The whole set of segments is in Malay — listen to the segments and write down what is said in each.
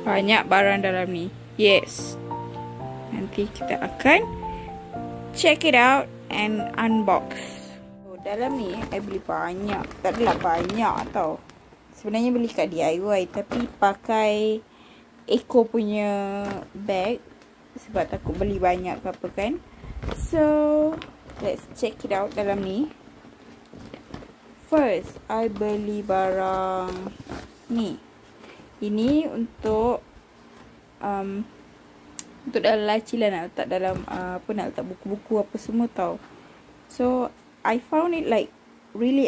Banyak barang dalam ni. Yes. Nanti kita akan check it out and unbox. Dalam ni I beli banyak. Tak adalah banyak tau. Sebenarnya beli kat DIY, tapi pakai Eco punya bag sebab takut beli banyak ke apa kan. So let's check it out dalam ni. First, I beli barang ni. Ini untuk dalam laci lah, nak letak dalam apa, nak letak buku-buku apa semua tau. So I found it like really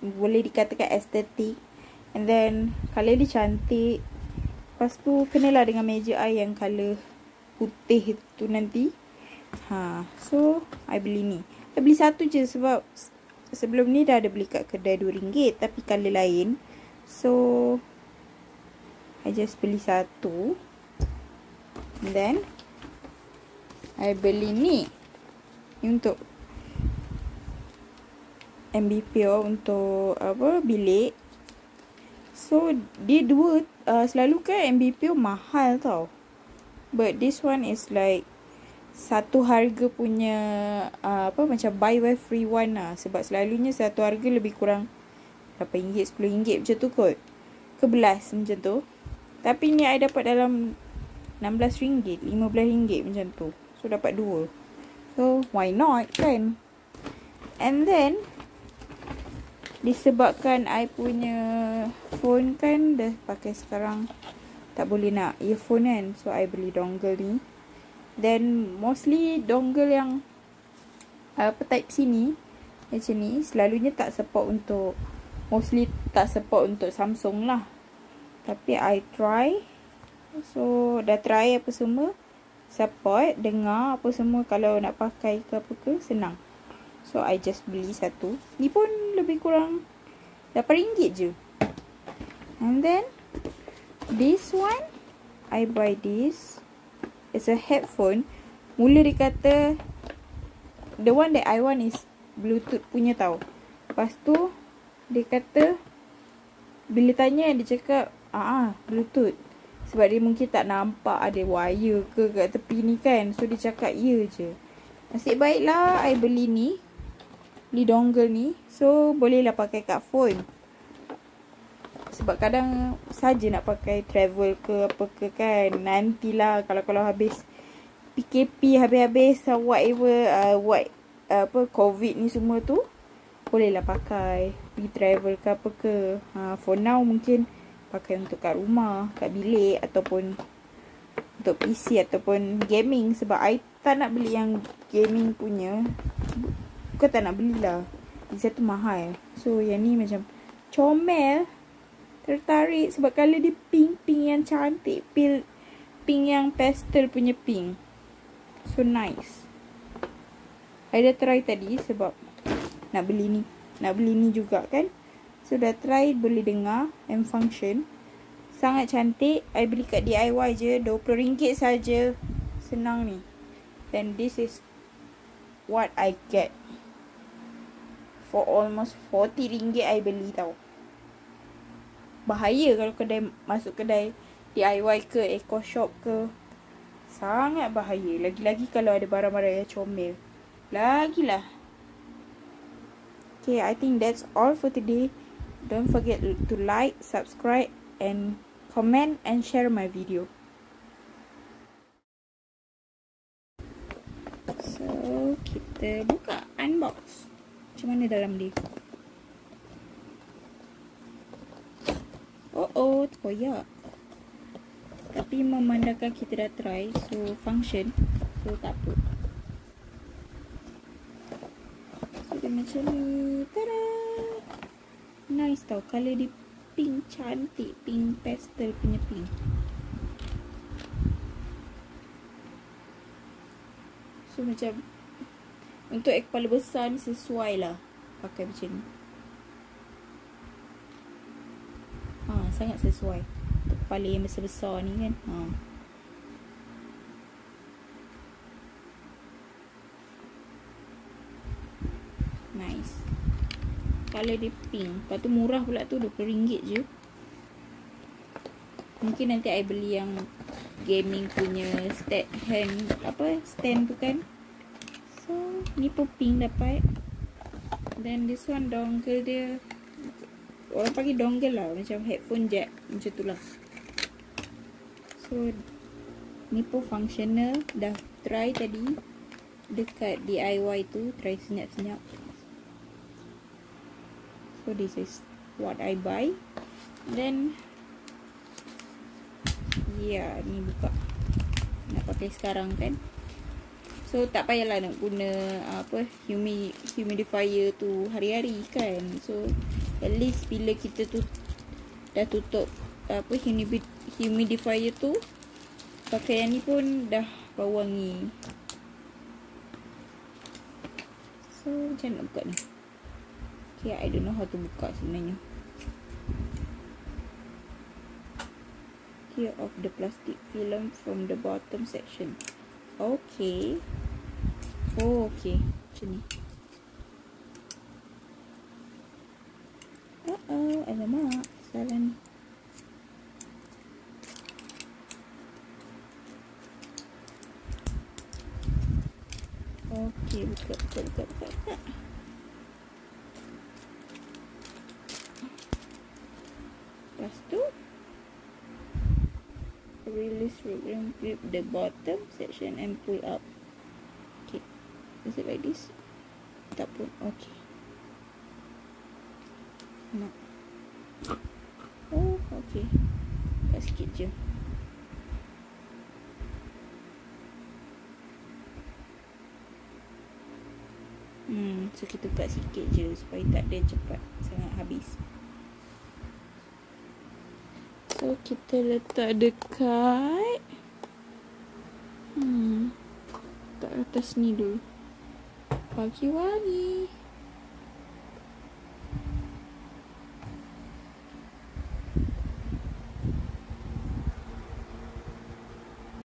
boleh dikatakan estetik, and then colour dia cantik. Lepas tu kenalah dengan meja I yang colour putih tu nanti. So I beli ni. I beli satu je sebab sebelum ni dah ada beli kat kedai RM2 tapi colour lain. So I just beli satu. And then I beli ni. Ni untuk MBPO, untuk apa, bilik. So dia dua, selalu kan MBPO mahal tau, but this one is like satu harga punya apa, macam buy one free one lah. Sebab selalunya satu harga lebih kurang RM8, RM10 macam tu kot, ke belas macam tu. Tapi ni I dapat dalam RM16, RM15 macam tu. So dapat dua. So why not kan. And then disebabkan I punya phone kan dah pakai sekarang, tak boleh nak earphone kan. So I beli dongle ni. Then mostly dongle yang apa, type C ni, macam ni, selalunya tak support untuk, mostly tak support untuk Samsung lah. Tapi I try. So dah try apa semua, support, dengar apa semua, kalau nak pakai ke apa ke senang. So I just beli satu. Ni pun lebih kurang RM8 je. And then this one, I buy this. It's a headphone. Mula dia kata the one that I want is Bluetooth punya tau. Lepas tu dia kata, bila tanya dia cakap Bluetooth. Sebab dia mungkin tak nampak ada wire ke kat tepi ni kan. So dia cakap ya je. Nasib baiklah I beli ni, beli dongle ni. So bolehlah pakai kat phone. Sebab kadang saja nak pakai travel ke apa ke kan. Nantilah kalau habis PKP, habis-habis whatever, COVID ni semua tu, bolehlah pakai pergi travel ke apa ke. For now mungkin pakai untuk kat rumah, kat bilik, ataupun untuk PC ataupun gaming. Sebab I tak nak beli yang gaming punya. Bukan tak nak belilah, dia tu mahal. So yang ni macam comel. Tertarik sebab colour dia pink yang cantik. Pink yang pastel punya pink. So nice. I dah try tadi sebab nak beli ni juga kan. So dah try, boleh dengar and function. Sangat cantik. I beli kat DIY je, RM20 saja. Senang ni. Then this is what I get. For almost RM40 I beli tau. Bahaya kalau masuk kedai DIY ke eco shop ke. Sangat bahaya. Lagi-lagi kalau ada barang-barang yang comel. Lagilah. Okay, I think that's all for today. Don't forget to like, subscribe and comment and share my video. So, kita buka, unbox. Macam mana dalam dia? Terkoyak. Tapi memandangkan kita dah try, so function, so tak apa. So dia macam ni. Tada! Nice tau. Colour dia pink, cantik. Pink pastel punya pink. So macam untuk kepala besar ni sesuai lah pakai macam ni. Sangat sesuai untuk kepala yang besar-besar ni kan. Nice. Colour dia pink. Lepas tu murah pula tu, RM20 je. Mungkin nanti I beli yang gaming punya stand tu kan. So ni pun pink dapat. Then this one dongle dia, orang panggil dongle lah, macam headphone jack macam tu lah. So ni pun functional. Dah try tadi dekat DIY tu, try senyap-senyap. So this is what I buy. Then ni buka, nak pakai sekarang kan. So tak payahlah nak guna humidifier tu hari-hari kan. So at least bila kita tu dah tutup humidifier tu, pakaian ni pun dah bau wangi. So macam nak buka ni. Okay, I don't know how to buka sebenarnya. Clear off the plastic film from the bottom section. Okay. Oh, okay. Macam ni. Alamak. Salah ni. Okay, buka. Lepas tu release program, grip the bottom section and pull up. Okay, is it like this? Tak pun. Okay. No. Oh, okay. Buka sikit je. So kita buka sikit je supaya tak ada cepat sangat habis. So kita letak dekat letak atas ni dulu. Bagi wangi.